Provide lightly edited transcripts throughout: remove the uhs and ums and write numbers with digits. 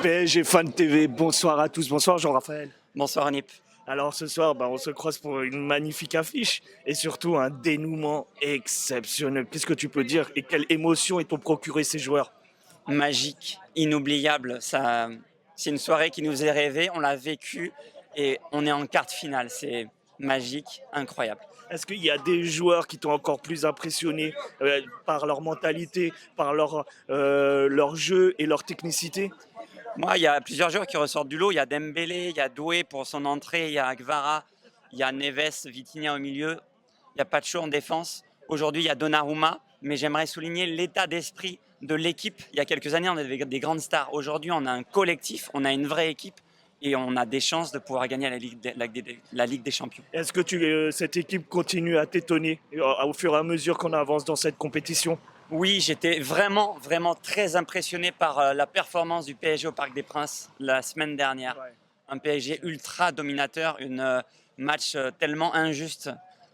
PSG Fan TV, bonsoir à tous, bonsoir Jean-Raphaël. Bonsoir Nip. Alors ce soir, on se croise pour une magnifique affiche et surtout un dénouement exceptionnel. Qu'est-ce que tu peux dire et quelle émotion ils t'ont procuré ces joueurs? Magique, inoubliable. C'est une soirée qui nous est rêvée, on l'a vécue et on est en quart de finale. C'est magique, incroyable. Est-ce qu'il y a des joueurs qui t'ont encore plus impressionné par leur mentalité, par leur jeu et leur technicité? Moi, il y a plusieurs joueurs qui ressortent du lot. Il y a Dembélé, il y a Doué pour son entrée, il y a Gvara, il y a Neves, Vitinha au milieu, il y a Pacho en défense. Aujourd'hui, il y a Donnarumma, mais j'aimerais souligner l'état d'esprit de l'équipe. Il y a quelques années, on avait des grandes stars. Aujourd'hui, on a un collectif, on a une vraie équipe et on a des chances de pouvoir gagner la Ligue des Champions. Est-ce que cette équipe continue à t'étonner au fur et à mesure qu'on avance dans cette compétition? Oui, j'étais vraiment, vraiment très impressionné par la performance du PSG au Parc des Princes la semaine dernière. Ouais. Un PSG ultra dominateur, un match tellement injuste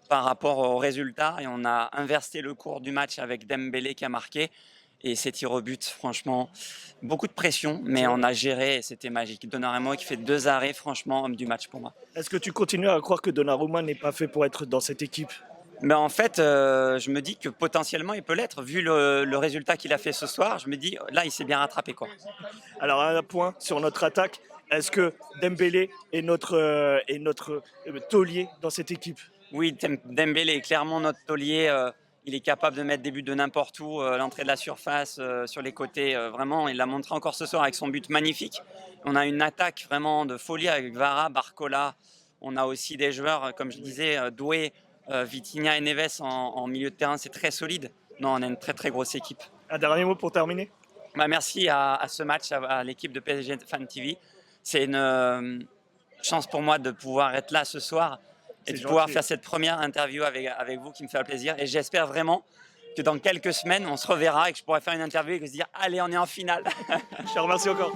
par rapport aux résultats. Et on a inversé le cours du match avec Dembélé qui a marqué. Et ses tirs au but, franchement, beaucoup de pression, mais on a géré et c'était magique. Donnarumma qui fait 2 arrêts, franchement, homme du match pour moi. Est-ce que tu continues à croire que Donnarumma n'est pas fait pour être dans cette équipe? Mais en fait, je me dis que potentiellement il peut l'être. Vu le résultat qu'il a fait ce soir, je me dis là, il s'est bien rattrapé, quoi. Alors un point sur notre attaque, est-ce que Dembélé est notre taulier dans cette équipe? Oui, Dembélé est clairement notre taulier. Il est capable de mettre des buts de n'importe où, l'entrée de la surface, sur les côtés. Vraiment, il l'a montré encore ce soir avec son but magnifique. On a une attaque vraiment de folie avec Vara, Barcola. On a aussi des joueurs, comme je disais, Doué, Vitinha et Neves en milieu de terrain. C'est très solide. Non, on a une très très grosse équipe. Un dernier mot pour terminer? Bah, merci à ce match, à l'équipe de PSG Fan TV. C'est une chance pour moi de pouvoir être là ce soir et de pouvoir faire cette première interview avec vous qui me fait plaisir. Et j'espère vraiment que dans quelques semaines, on se reverra et que je pourrai faire une interview et que se dire allez, on est en finale. Je te remercie encore.